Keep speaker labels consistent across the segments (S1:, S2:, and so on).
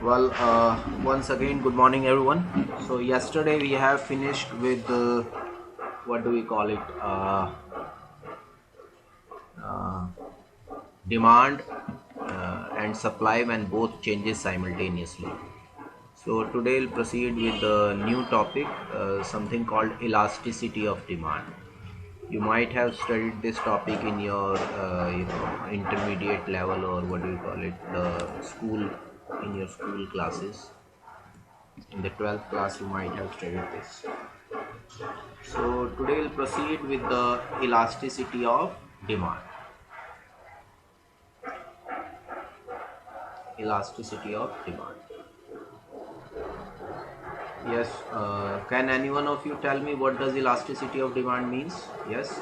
S1: Well, once again, good morning, everyone. So yesterday we have finished with what do we call it? Uh, Demand and supply when both changes simultaneously. So today we'll proceed with the new topic, something called elasticity of demand. You might have studied this topic in your intermediate level, or what do you call it, the school, in your school classes. In the 12th class you might have studied this. So today we'll proceed with the elasticity of demand. Elasticity of demand. Yes, can any one of you tell me what does elasticity of demand means? Yes.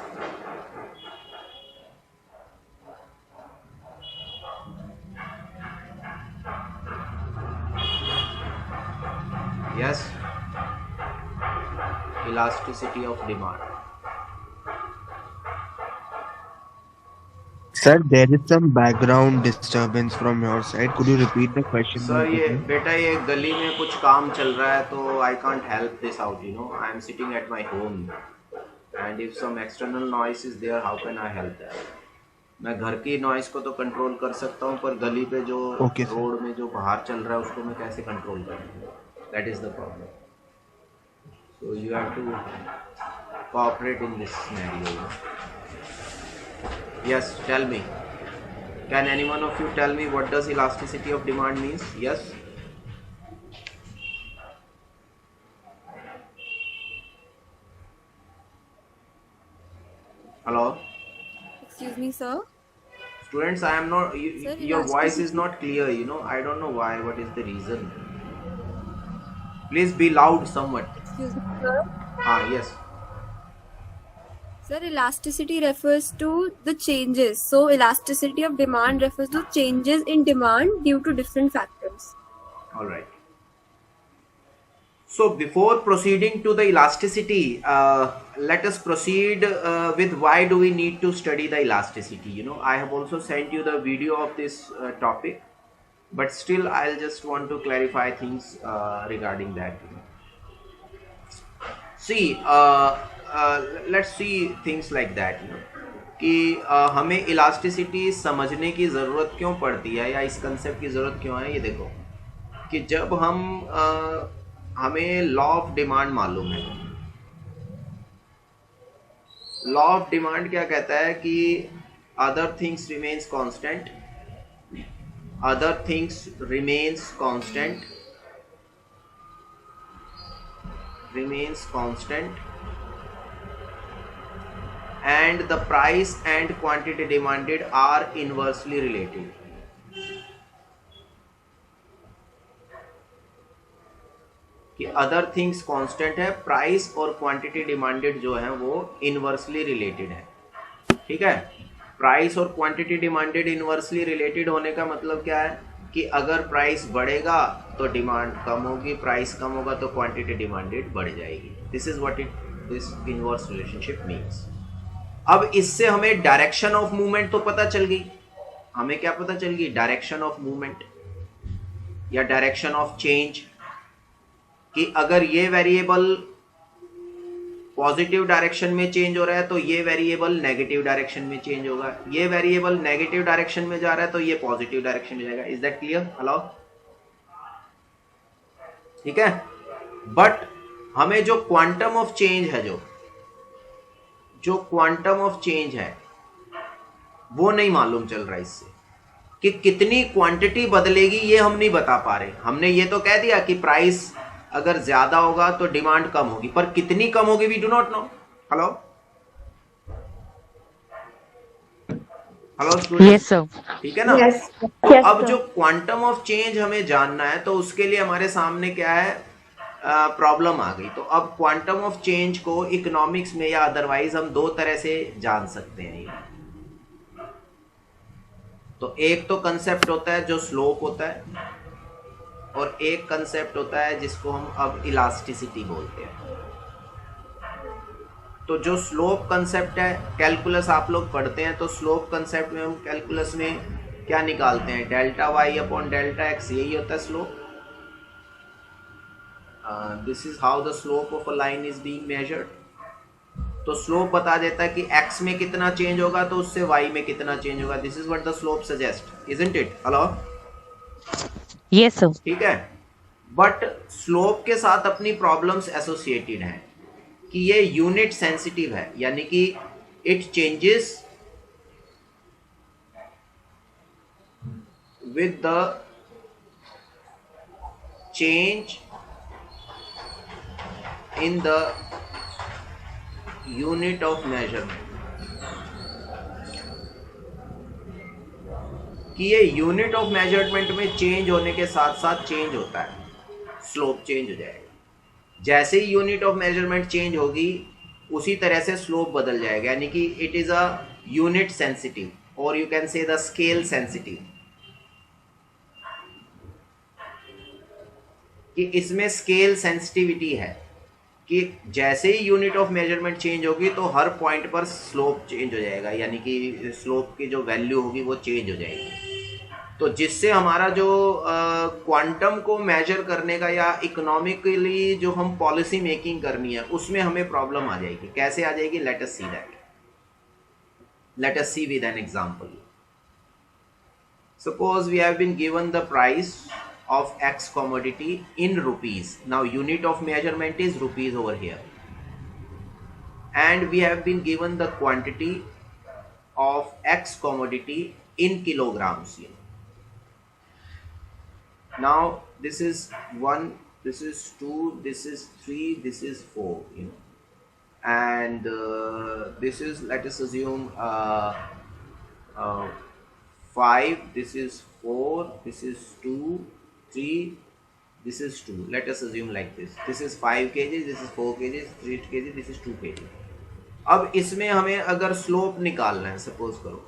S1: Yes, elasticity of demand.
S2: Sir, there is some background disturbance from your side. Could you repeat the question
S1: sir
S2: once
S1: ये
S2: again?
S1: बेटा ये गली में कुछ काम चल रहा है तो I can't help this out, I am sitting at my home and if some external noise is there, how can I help that? मैं घर की नॉइस को तो कंट्रोल कर सकता हूँ, पर गली पे जो
S2: Okay, sir.
S1: रोड में जो बाहर चल रहा है उसको मैं कैसे कंट्रोल करूँ? That is the problem. So you have to cooperate in this scenario. Yes, tell me. Can any one of you tell me what does elasticity of demand means? Yes. Hello.
S3: Excuse me, sir.
S1: Students, I am not.
S3: Sir,
S1: Your voice is
S3: elasticity.
S1: not clear. I don't know why. What is the reason? Please be loud somewhat.
S3: Excuse me, sir.
S1: Ah, yes.
S3: Sir, elasticity refers to the changes. So, elasticity of demand refers to changes in demand due to different factors.
S1: All right. So before proceeding to the elasticity, let us proceed with why do we need to study the elasticity. I have also sent you the video of this topic, but still I'll just want to clarify things regarding that. See, let's see things like that. कि हमें elasticity समझने की ज़रूरत क्यों पड़ती है, या इस कंसेप्ट की ज़रूरत क्यों है, ये देखो कि जब हमें लॉ ऑफ डिमांड मालूम है. लॉ ऑफ डिमांड क्या कहता है कि other things remains constant, other things remains constant, and the price and quantity demanded are inversely related. कि अदर थिंग्स कांस्टेंट है, प्राइस और क्वांटिटी डिमांडेड जो है वो इनवर्सली रिलेटेड है. ठीक है. प्राइस और क्वांटिटी डिमांडेड इनवर्सली रिलेटेड होने का मतलब क्या है कि अगर प्राइस बढ़ेगा तो डिमांड कम होगी, प्राइस कम होगा तो क्वांटिटी डिमांडेड बढ़ जाएगी. This is what this inverse relationship means. अब इससे हमें डायरेक्शन ऑफ मूवमेंट तो पता चल गई. हमें क्या पता चल गई? डायरेक्शन ऑफ मूवमेंट या डायरेक्शन ऑफ चेंज. कि अगर ये वेरिएबल पॉजिटिव डायरेक्शन में चेंज हो रहा है तो ये वेरिएबल नेगेटिव डायरेक्शन में चेंज होगा, ये वेरिएबल नेगेटिव डायरेक्शन में जा रहा है तो ये पॉजिटिव डायरेक्शन में जाएगा. Is that clear? हेलो. ठीक है. बट हमें जो क्वांटम ऑफ चेंज है, जो क्वांटम ऑफ चेंज है वो नहीं मालूम चल रहा. इससे कि कितनी क्वांटिटी बदलेगी ये हम नहीं बता पा रहे. हमने ये तो कह दिया कि प्राइस अगर ज्यादा होगा तो डिमांड कम होगी, पर कितनी कम होगी we do not know. Hello. Hello student.
S4: Yes, sir.
S1: ठीक है ना.
S5: Yes,
S1: तो
S5: yes,
S1: अब
S5: sir.
S1: जो क्वांटम ऑफ चेंज हमें जानना है तो उसके लिए हमारे सामने क्या है, प्रॉब्लम आ गई. तो अब क्वांटम ऑफ चेंज को इकोनॉमिक्स में या अदरवाइज हम दो तरह से जान सकते हैं. तो एक तो कंसेप्ट होता है जो स्लोप होता है, और एक कंसेप्ट होता है जिसको हम अब इलास्टिसिटी बोलते हैं. तो जो स्लोप कंसेप्ट है, कैलकुलस आप लोग पढ़ते हैं तो स्लोप कंसेप्ट में हम कैलकुलस में क्या निकालते हैं, delta Y upon delta X, यही होता है slope. This is how the slope of a line is being measured. तो स्लोप बता देता है कि x में कितना चेंज होगा तो उससे y में कितना चेंज होगा. This is what the slope suggest, isn't it? Hello,
S4: Yes, sir.
S1: ठीक है. बट स्लोप के साथ अपनी प्रॉब्लम्स एसोसिएटेड हैं कि ये यूनिट सेंसिटिव है, यानी कि it changes with the change in the unit of measurement. कि ये यूनिट ऑफ मेजरमेंट में चेंज होने के साथ साथ चेंज होता है, स्लोप चेंज हो जाएगा. जैसे ही यूनिट ऑफ मेजरमेंट चेंज होगी उसी तरह से स्लोप बदल जाएगा, यानी कि it is a unit sensitive और you can say the scale sensitive. कि इसमें स्केल सेंसिटिविटी है कि जैसे ही यूनिट ऑफ मेजरमेंट चेंज होगी तो हर पॉइंट पर स्लोप चेंज हो जाएगा, यानी कि स्लोप की जो वैल्यू होगी वो चेंज हो जाएगी. तो जिससे हमारा जो क्वांटम को मेजर करने का या इकोनॉमिकली जो हम पॉलिसी मेकिंग करनी है उसमें हमें प्रॉब्लम आ जाएगी. कैसे आ जाएगी? Let us see that. Let us see with an example. Suppose we have been given the price of x commodity in rupees. Now unit of measurement is rupees over here, and we have been given the quantity of x commodity in kilograms. Now this is 1, this is 2, this is 3, this is 4, and this is, let us assume 5, this is 4, this is 2, 3, this is 2. Let us assume like this. This is 5 kg, this is 4 kg, 3 kg, this is 2 kg. अब इसमें हमें अगर slope निकालना है, suppose करो,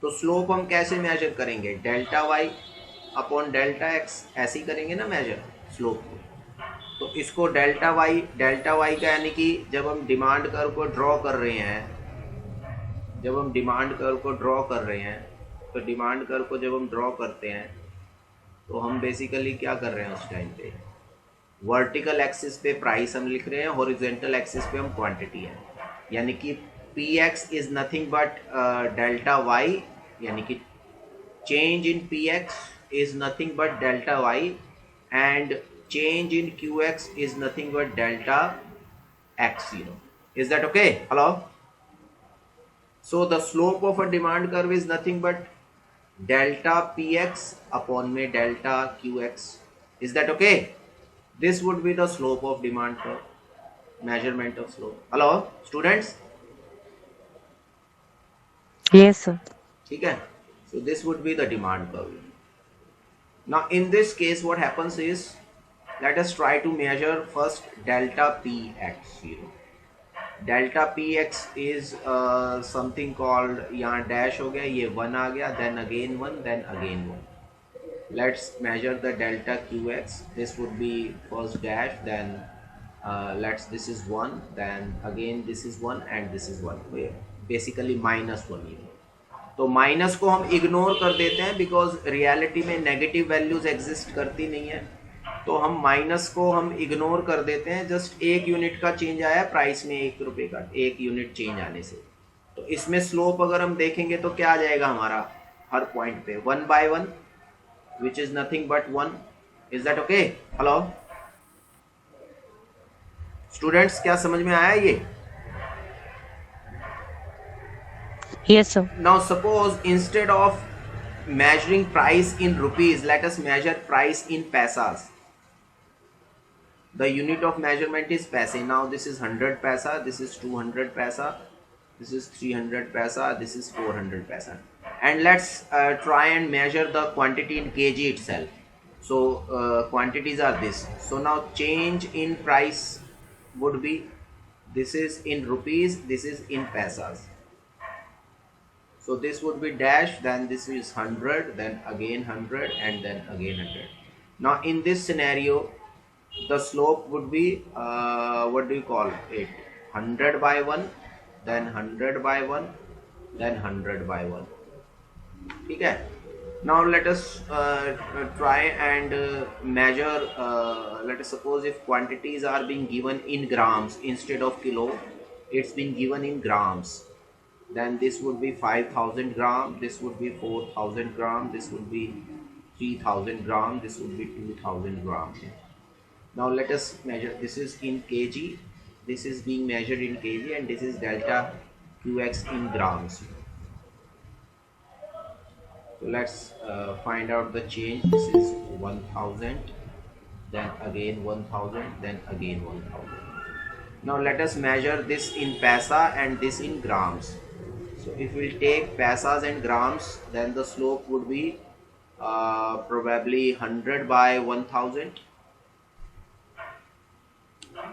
S1: तो slope हम कैसे मेजर करेंगे? Delta Y upon delta X, ऐसे ही करेंगे ना मेजर स्लोप को. तो इसको डेल्टा वाई का, यानी कि जब हम डिमांड कर्व को ड्रॉ कर रहे हैं, तो डिमांड कर्व को जब हम ड्रॉ करते हैं तो हम बेसिकली क्या कर रहे हैं उस टाइम पे? वर्टिकल एक्सिस पे प्राइस हम लिख रहे हैं, हॉरिजॉन्टल एक्सिस पे हम क्वांटिटी है. यानी कि P X is nothing but delta Y, यानी कि change in P X is nothing but delta Y, and change in Q X is nothing but delta X. Is that okay? Hello. So the slope of a demand curve is nothing but delta px upon में delta qx. Is that okay? This would be the slope of demand curve, measurement of slope. Hello students?
S4: Yes, sir.
S1: ठीक है. So this would be the demand curve. Now in this case what happens is, let us try to measure first delta px. Delta P X is something called, यहाँ dash हो गया, ये 1 आ गया, then again 1, then again 1. Let's measure the delta Q X. This would be first dash, then let's this is 1, then again this is 1 and this is 1. Basically -1. तो minus को हम ignore कर देते हैं बिकॉज रियलिटी में negative values exist करती नहीं है, तो हम माइनस को हम इग्नोर कर देते हैं. जस्ट 1 यूनिट का चेंज आया प्राइस में, 1 रुपये का 1 यूनिट चेंज आने से. तो इसमें स्लोप अगर हम देखेंगे तो क्या आ जाएगा हमारा हर पॉइंट पे? 1/1, which is nothing but 1. Is that okay? Hello students, क्या समझ में आया ये?
S4: Yes, sir.
S1: Now suppose instead of measuring price in rupees, let us measure price in paisas. The unit of measurement is paise. Now this is 100 paisa, this is 200 paisa, this is 300 paisa, this is 400 paisa. And let's try and measure the quantity in kg itself. So quantities are this. So now change in price would be, this is in rupees, this is in paisas. So this would be dash, then this is 100, then again 100, and then again 100. Now in this scenario, the slope would be, what do you call it? 100/1, then 100/1, then 100 by 1. ठीक है. Now let us try and measure. Let us suppose if quantities are being given in grams instead of kilo, it's been given in grams. Then this would be 5,000 gram. This would be 4,000 gram. This would be 3,000 gram. This would be 2,000 gram. Now let us measure. This is in kg. This is being measured in kg, and this is delta qx in grams. So let's find out the change. This is 1000, then again 1000, then again 1000. Now let us measure this in paisa and this in grams. So if we take paisas and grams, then the slope would be probably 100 by 1000,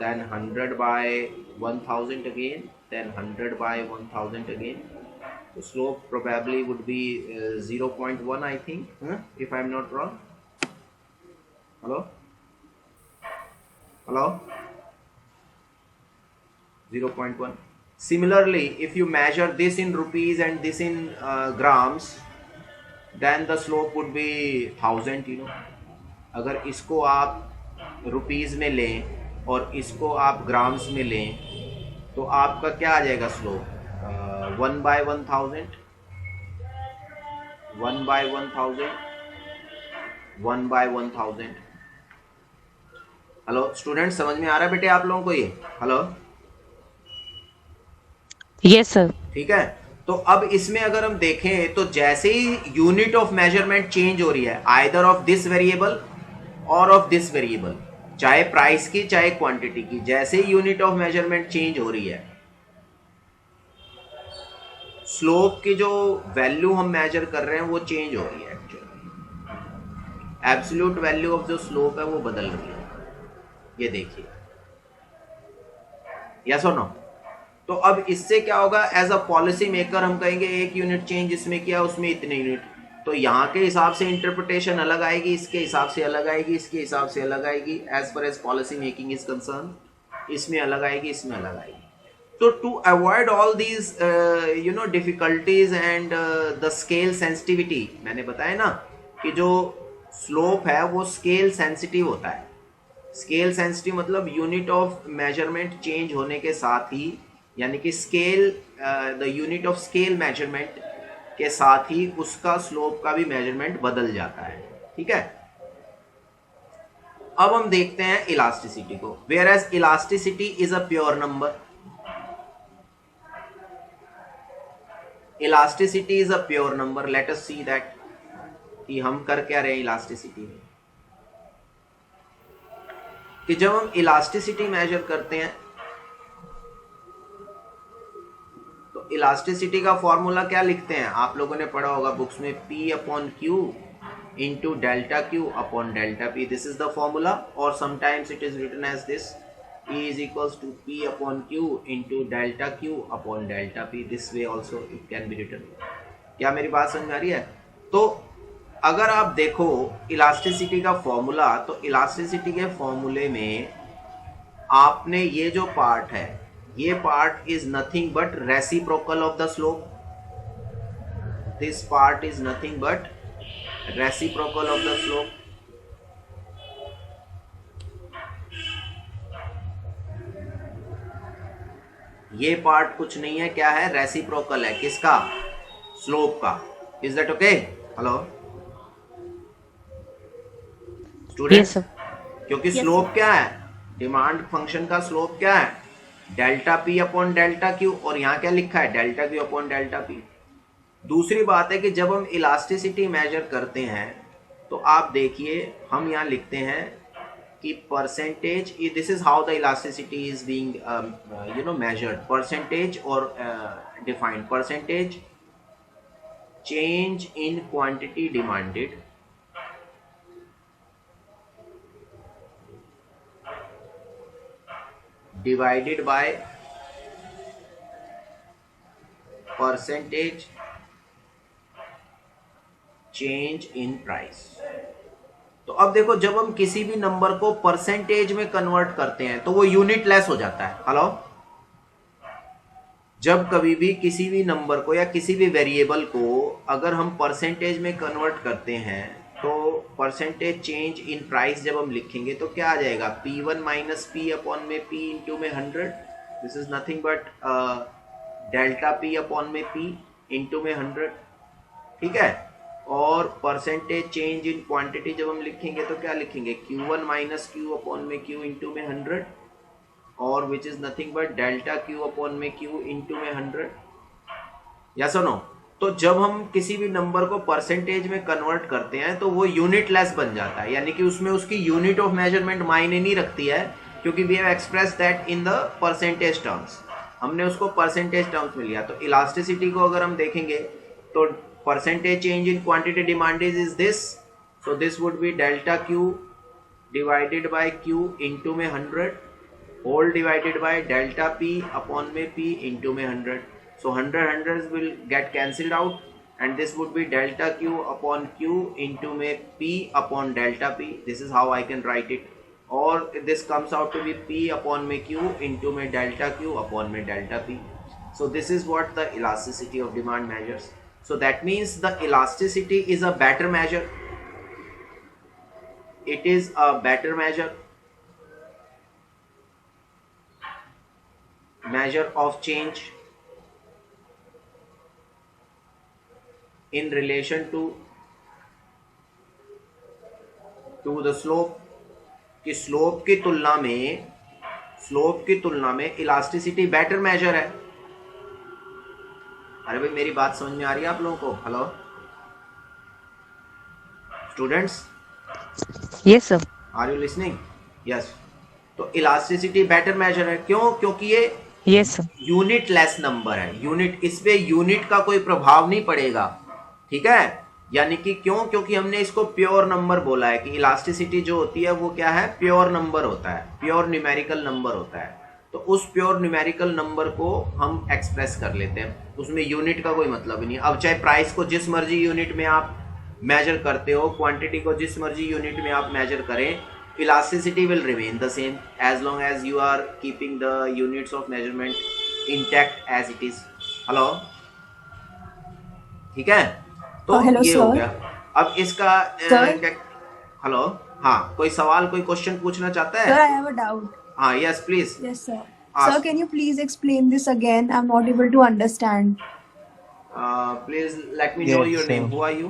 S1: then 100 by 1000 again, then 100 by 1000 again. The slope probably would be 0.1, I think, if I'm not wrong. Hello? Hello? 0.1. Similarly, if you measure this in rupees and this in grams, then the slope would be 1000, you know. अगर इसको आप rupees में लें और इसको आप grams में लें तो आपका क्या आ जाएगा slope? 1 by 1000, 1 by 1000, 1 by 1000. Hello student, समझ में आ रहा है बेटे आप लोगों को ये? Hello,
S4: Yes, sir.
S1: ठीक है. तो अब इसमें अगर हम देखें तो जैसे ही यूनिट ऑफ मेजरमेंट चेंज हो रही है, आइदर ऑफ दिस वेरिएबल और ऑफ दिस वेरिएबल, चाहे प्राइस की चाहे क्वांटिटी की, जैसे ही यूनिट ऑफ मेजरमेंट चेंज हो रही है, स्लोप की जो वैल्यू हम मेजर कर रहे हैं वो चेंज हो रही है. एक्चुअली एब्सोल्यूट वैल्यू ऑफ जो स्लोप है वो बदल रही है. ये देखिए, यस और नो. तो अब इससे क्या होगा? एज अ पॉलिसी मेकर हम कहेंगे एक यूनिट चेंज इसमें किया, उसमें इतने यूनिट. तो यहाँ के हिसाब से इंटरप्रिटेशन अलग आएगी, इसके हिसाब से अलग आएगी, इसके हिसाब से अलग आएगी. As per as policy making is concern, इसमें अलग आएगी, इसमें अलग आएगी. So to avoid all these difficulties and the scale sensitivity, मैंने बताया ना कि जो स्लोप है वो स्केल सेंसिटिव होता है. स्केल सेंसिटिव मतलब यूनिट ऑफ मेजरमेंट चेंज होने के साथ ही, यानी कि scale the unit of scale measurement के साथ ही उसका स्लोप का भी मेजरमेंट बदल जाता है. ठीक है. अब हम देखते हैं इलास्टिसिटी को. Whereas elasticity is a pure number. Elasticity is a pure number. Let us see that कि हम कर क्या रहे हैं इलास्टिसिटी में. कि जब हम इलास्टिसिटी मेजर करते हैं तो इलास्टिसिटी का फॉर्मूला क्या लिखते हैं? आप लोगों ने पढ़ा होगा बुक्स में, P upon Q into delta Q upon delta P. This is the formula. और sometimes it is written as this, P is equals to P upon Q into delta Q upon delta P. This way also it can be written. क्या मेरी बात समझ में आ रही है? तो अगर आप देखो इलास्टिसिटी का फॉर्मूला, तो इलास्टिसिटी के फॉर्मूले में आपने ये जो पार्ट है, ये part is nothing but reciprocal of the slope. This part is nothing but reciprocal of the slope. ये पार्ट कुछ नहीं है, क्या है? रेसिप्रोकल है. किसका? स्लोप का. Is that okay? Hello student.
S4: Yes, sir.
S1: क्योंकि स्लोप क्या है? डिमांड फंक्शन का स्लोप क्या है? Delta P upon delta Q. और यहाँ क्या लिखा है? Delta Q upon delta P. दूसरी बात है कि जब हम इलास्टिसिटी मेजर करते हैं तो आप देखिए हम यहाँ लिखते हैं कि percentage, this is how the elasticity is being measured. Percentage और defined. Percentage change in quantity demanded divided by percentage change in price. तो अब देखो, जब हम किसी भी नंबर को परसेंटेज में कन्वर्ट करते हैं तो वो यूनिट लेस हो जाता है. हेलो, जब कभी भी किसी भी नंबर को या किसी भी वेरिएबल को अगर हम परसेंटेज में कन्वर्ट करते हैं तो परसेंटेज चेंज इन प्राइस जब हम लिखेंगे तो क्या आ जाएगा, P1 माइनस पी अपॉन में P इंटू में 100. This is nothing but delta P upon में P इंटू में 100. ठीक है. और परसेंटेज चेंज इन क्वांटिटी जब हम लिखेंगे तो क्या लिखेंगे, Q1 माइनस Q अपॉन में Q इंटू में 100 और which is nothing but delta Q upon में Q इंटू में 100. या सुनो, तो जब हम किसी भी नंबर को परसेंटेज में कन्वर्ट करते हैं तो वो यूनिट लेस बन जाता है, यानी कि उसमें उसकी यूनिट ऑफ मेजरमेंट मायने नहीं रखती है, क्योंकि we have express that in the percentage terms. हमने उसको परसेंटेज टर्म्स में लिया. तो इलास्टिसिटी को अगर हम देखेंगे तो percentage change in quantity demanded is this. So this would be delta Q divided by Q into में 100 whole divided by delta P upon में P इंटू में 100. So 100 will get cancelled out and this would be delta Q upon Q into में P upon delta P. This is how I can write it. Or this comes out to be P upon में Q into में delta Q upon में delta P. So this is what the elasticity of demand measures. So that means the elasticity is a better measure. It is a better measure of change in relation to the slope. कि slope की तुलना में elasticity better measure है. अरे भाई मेरी बात समझ में आ रही है आप लोगों को? Hello students,
S4: Yes, sir.
S1: Are you listening? Yes. तो इलास्टिसिटी बेटर मेजर है. क्यों? क्योंकि ये
S4: Yes, sir.
S1: Unitless number है. यूनिट, इस पे यूनिट का कोई प्रभाव नहीं पड़ेगा. ठीक है. यानी कि क्यों? क्योंकि हमने इसको प्योर नंबर बोला है कि इलास्टिसिटी जो होती है वो क्या है, प्योर नंबर होता है, प्योर न्यूमेरिकल नंबर होता है. तो उस प्योर न्यूमेरिकल नंबर को हम एक्सप्रेस कर लेते हैं, उसमें यूनिट का कोई मतलब ही नहीं. अब चाहे प्राइस को जिस मर्जी यूनिट में आप मेजर करते हो, क्वांटिटी को जिस मर्जी यूनिट में आप मेजर करें, elasticity will remain the same as long as you are keeping the units of measurement intact as it is. Hello, ठीक है. तो
S5: hello,
S1: ये
S5: sir.
S1: हो गया. अब इसका हेलो, हाँ, कोई सवाल, कोई क्वेश्चन पूछना चाहता है?
S5: Sir, I have a doubt.
S1: हाँ, yes please.
S5: Yes, sir.
S1: Ask.
S5: Sir, can you please explain this again? I'm not able to understand.
S1: Please let me know
S2: Yes,
S1: your name.
S2: sir.
S1: Who are you?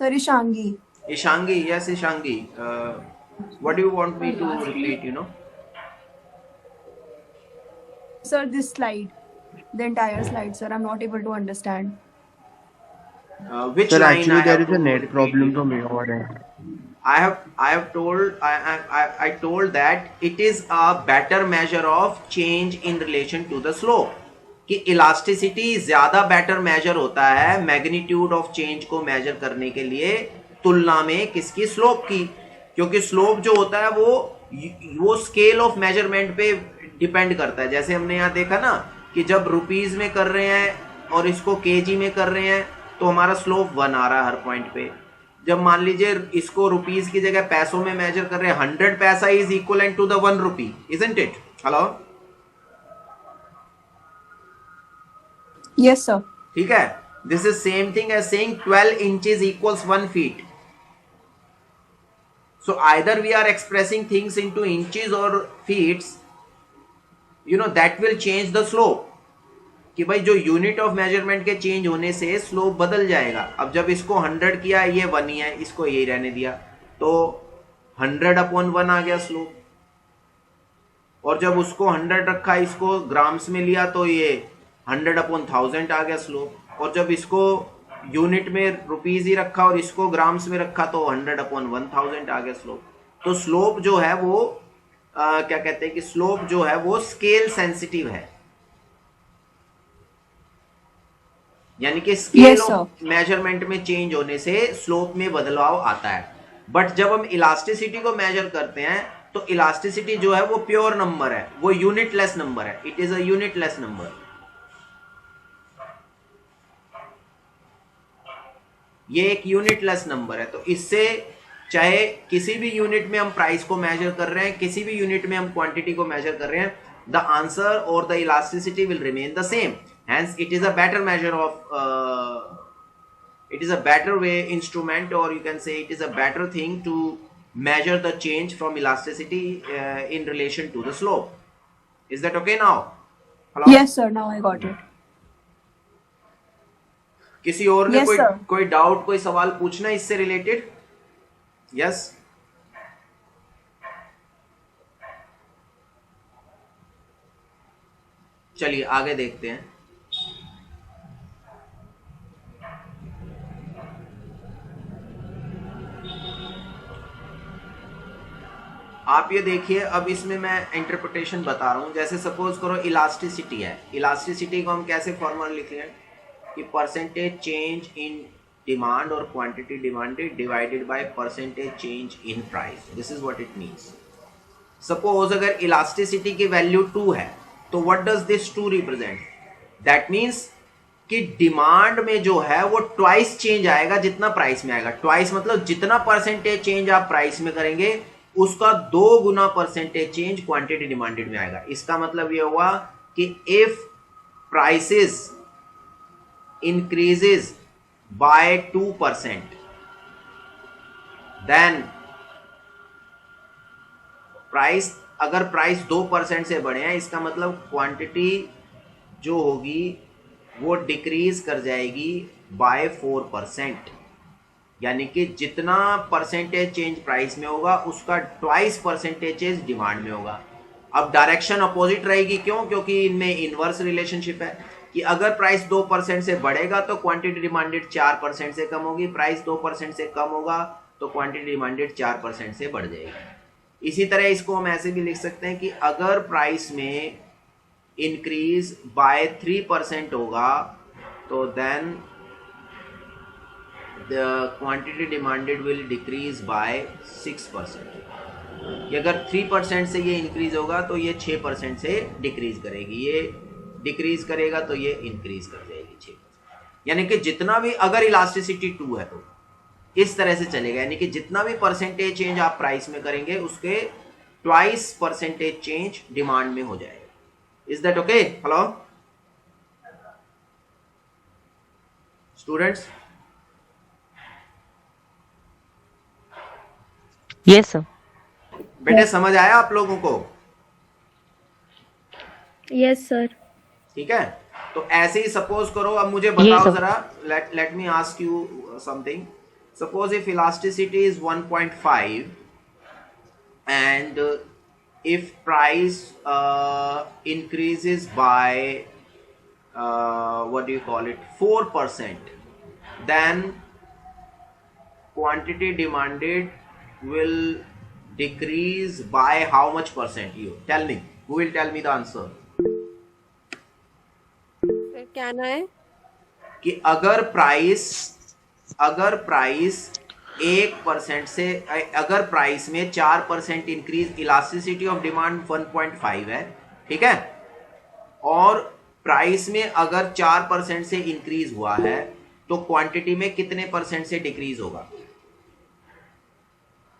S5: Sir, Ishangi.
S1: Ishangi. Yes, Ishangi. What do you want me to repeat?
S5: Sir, this slide. The entire slide, sir. I'm not able to understand.
S1: Which
S2: Sir,
S1: line
S2: actually
S1: I
S2: there
S1: have
S2: is a
S1: to
S2: net
S1: repeat
S2: problem
S1: it?
S2: from your end.
S1: I told that it is a better measure of change in relation to the slope. कि elasticity ज्यादा better major होता है magnitude of change को major करने के लिए तुलना में किसकी, स्लोप की. क्योंकि स्लोप जो होता है वो स्केल ऑफ मेजरमेंट पे डिपेंड करता है. जैसे हमने यहाँ देखा ना कि जब रुपीज में कर रहे हैं और इसको केजी में कर रहे हैं तो हमारा स्लोप 1 आ रहा है हर पॉइंट पे. जब मान लीजिए इसको रुपीज की जगह पैसों में मेजर कर रहे हैं, 100 paisa is equal to the 1 rupee, isn't it? Hello,
S5: Yes, sir.
S1: ठीक है. This is same thing as saying 12 inches equals 1 feet. So either we are expressing things into inches और feets, that will change the slope. कि भाई जो unit of measurement के change होने से slope बदल जाएगा. अब जब इसको 100 किया, ये 1 ही है, इसको यही रहने दिया, तो 100/1 आ गया स्लोप. और जब उसको 100 रखा, इसको ग्राम्स में लिया, तो ये 100/1000 आ गया स्लोप. और जब इसको यूनिट में रुपीज ही रखा और इसको ग्राम्स में रखा तो 100/1000 आ गया स्लोप. तो स्लोप जो है वो क्या कहते हैं कि स्लोप जो है वो स्केल सेंसिटिव है. यानी कि scale
S5: Yes, sir.
S1: Of measurement में चेंज होने से स्लोप में बदलाव आता है. बट जब हम इलास्टिसिटी को मेजर करते हैं तो इलास्टिसिटी जो है वो प्योर नंबर है, वो यूनिटलेस नंबर है. It is a unitless number. ये एक यूनिटलेस नंबर है. तो इससे चाहे किसी भी यूनिट में हम प्राइस को मेजर कर रहे हैं, किसी भी यूनिट में हम क्वांटिटी को मेजर कर रहे हैं, the answer or the elasticity will remain the same. Hence it is a better measure of it is a better way instrument, or you can say it is a better thing to measure the change from elasticity in relation to the slope. Is that okay now? Hello?
S5: Yes, sir. Now I got it.
S1: किसी और ने
S5: Yes,
S1: कोई
S5: sir.
S1: कोई doubt, कोई सवाल पूछना है इससे रिलेटेड? यस, चलिए आगे देखते हैं. आप ये देखिए, अब इसमें मैं इंटरप्रिटेशन बता रहा हूं. जैसे सपोज करो इलास्टिसिटी है. इलास्टिसिटी को हम कैसे फॉर्मूला लिख रहे हैं कि परसेंटेज चेंज इन डिमांड और quantity demanded divided by percentage change in price. This is what it means. Suppose अगर इलास्टिसिटी की वैल्यू 2 है तो what does this 2 represent? That means कि डिमांड में जो है वो ट्वाइस चेंज आएगा जितना प्राइस में आएगा. ट्वाइस मतलब जितना परसेंटेज चेंज आप प्राइस में करेंगे उसका 2 गुना परसेंटेज चेंज क्वांटिटी डिमांडेड में आएगा. इसका मतलब ये हुआ कि if prices increases by 2%, then price, अगर प्राइस 2% से बढ़े हैं इसका मतलब क्वांटिटी जो होगी वो डिक्रीज कर जाएगी बाय 4%. यानी कि जितना परसेंटेज चेंज प्राइस में होगा उसका ट्वाइस परसेंटेज चेंज डिमांड में होगा. अब डायरेक्शन अपोजिट रहेगी. क्यों? क्योंकि इनमें इनवर्स रिलेशनशिप है कि अगर प्राइस 2% से बढ़ेगा तो क्वांटिटी डिमांडेड 4% से कम होगी. प्राइस 2% से कम होगा तो क्वांटिटी डिमांडेड 4% से बढ़ जाएगी. इसी तरह इसको हम ऐसे भी लिख सकते हैं कि अगर प्राइस में इंक्रीज बाय 3% होगा तो then the quantity demanded will decrease by 6%. अगर 3% से ये इंक्रीज होगा तो ये 6% से डिक्रीज करेगी. ये डिक्रीज करेगा तो ये इंक्रीज कर जाएगी 6%. यानी कि जितना भी, अगर इलास्टिसिटी 2 है तो इस तरह से चलेगा. यानी कि जितना भी परसेंटेज चेंज आप प्राइस में करेंगे उसके ट्वाइस परसेंटेज चेंज डिमांड में हो जाएगा. Is that okay? Hello students?
S4: Yes, sir.
S1: बेटे समझ आया आप लोगों को?
S3: Yes, sir.
S1: ठीक है. तो ऐसे ही सपोज करो, अब मुझे
S4: Yes,
S1: बताओ
S4: sir.
S1: जरा, let me ask you something. Suppose if elasticity is 1.5 and if price increases by what do you call it, 4%, then quantity demanded will decrease by how much percent? You tell me. Who will tell me the answer?
S3: Sir, क्या ना है?
S1: कि अगर price 1% से, अगर price में 4% increase, elasticity of demand 1.5 है, ठीक है, और प्राइस में अगर 4% से इंक्रीज हुआ है तो क्वांटिटी में कितने परसेंट से डिक्रीज होगा?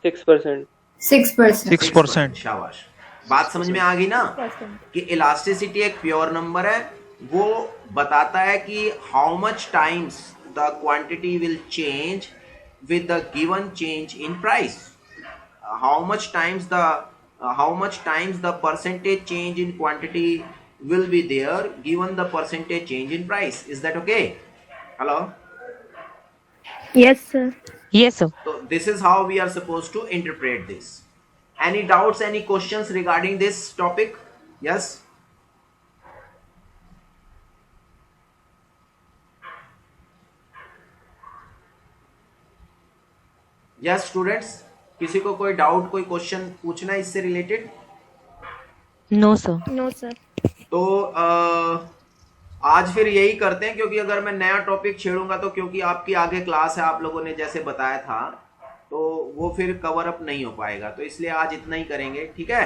S6: 6%.
S5: 6%.
S1: शाबाश. बात समझ में आ गई ना कि इलास्टिसिटी एक प्योर नंबर है. वो बताता है कि how much times the quantity will change with the given change in price. How much times the percentage change in quantity will be there given the percentage change in price. Is that okay? Hello?
S3: Yes, sir.
S4: Yes, sir.
S1: So this is how we are supposed to interpret this. Any doubts, any questions regarding this topic? Yes? Yes students, किसी को कोई doubt, कोई question पूछना है इससे related?
S4: No, sir.
S3: No, sir.
S1: तो आज फिर यही करते हैं, क्योंकि अगर मैं नया टॉपिक छेड़ूंगा तो, क्योंकि आपकी आगे क्लास है, आप लोगों ने जैसे बताया था, तो वो फिर कवर अप नहीं हो पाएगा. तो इसलिए आज इतना ही करेंगे, ठीक है.